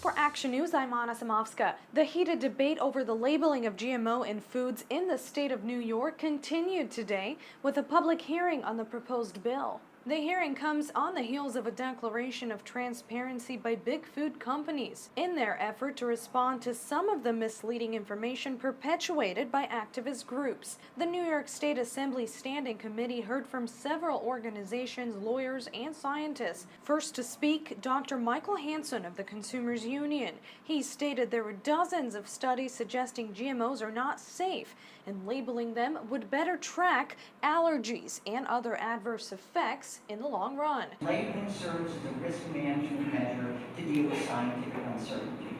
For Action News, I'm Anna Samovska. The heated debate over the labeling of GMO in foods in the state of New York continued today with a public hearing on the proposed bill. The hearing comes on the heels of a declaration of transparency by big food companies in their effort to respond to some of the misleading information perpetuated by activist groups. The New York State Assembly Standing Committee heard from several organizations, lawyers, and scientists. First to speak, Dr. Michael Hansen of the Consumers Union. He stated there were dozens of studies suggesting GMOs are not safe, and labeling them would better track allergies and other adverse effects in the long run. Labeling serves as a risk management measure to deal with scientific uncertainty.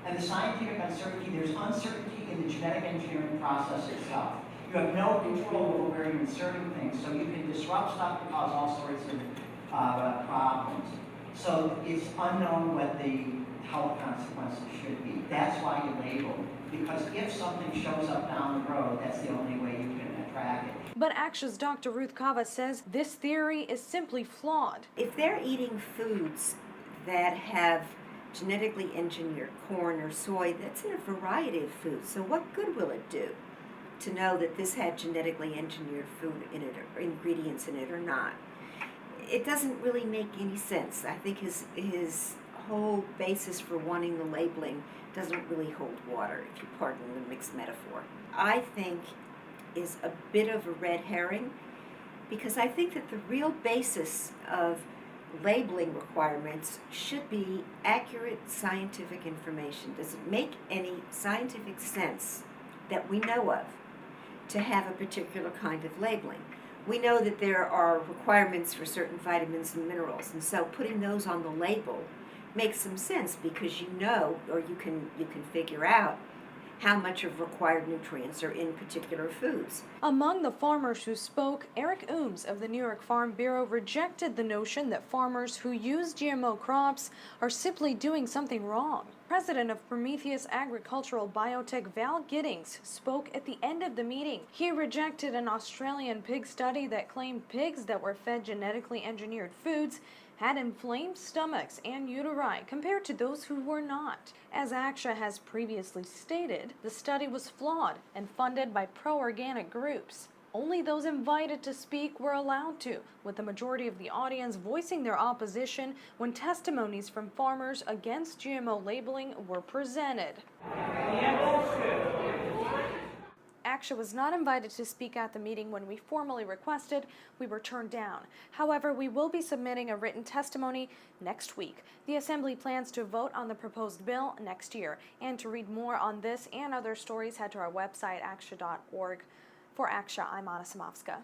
And the scientific uncertainty, there's uncertainty in the genetic engineering process itself. You have no control over where you're inserting things, so you can disrupt stuff and cause all sorts of problems. So it's unknown what the health consequences should be. That's why you label, because if something shows up down the road, that's the only way you can track it. But ACTIA's Dr. Ruth Cava says this theory is simply flawed. If they're eating foods that have genetically engineered corn or soy, that's in a variety of foods. So what good will it do to know that this had genetically engineered food in it or ingredients in it or not? It doesn't really make any sense. I think his whole basis for wanting the labeling doesn't really hold water, if you pardon the mixed metaphor. I think is a bit of a red herring, because I think that the real basis of labeling requirements should be accurate scientific information. Does it make any scientific sense that we know of to have a particular kind of labeling? We know that there are requirements for certain vitamins and minerals, and so putting those on the label makes some sense, because you know, or you can figure out how much of required nutrients are in particular foods. Among the farmers who spoke, Eric Ooms of the New York Farm Bureau rejected the notion that farmers who use GMO crops are simply doing something wrong. President of Prometheus Agricultural Biotech Val Giddings spoke at the end of the meeting. He rejected an Australian pig study that claimed pigs that were fed genetically engineered foods had inflamed stomachs and uteri compared to those who were not. As ACTIA has previously stated, the study was flawed and funded by pro-organic groups. Only those invited to speak were allowed to, with the majority of the audience voicing their opposition when testimonies from farmers against GMO labeling were presented. ACTIA was not invited to speak at the meeting when we formally requested. We were turned down. However, we will be submitting a written testimony next week. The Assembly plans to vote on the proposed bill next year. And to read more on this and other stories, head to our website, actia.org. For ACTIA, I'm Anna Samovska.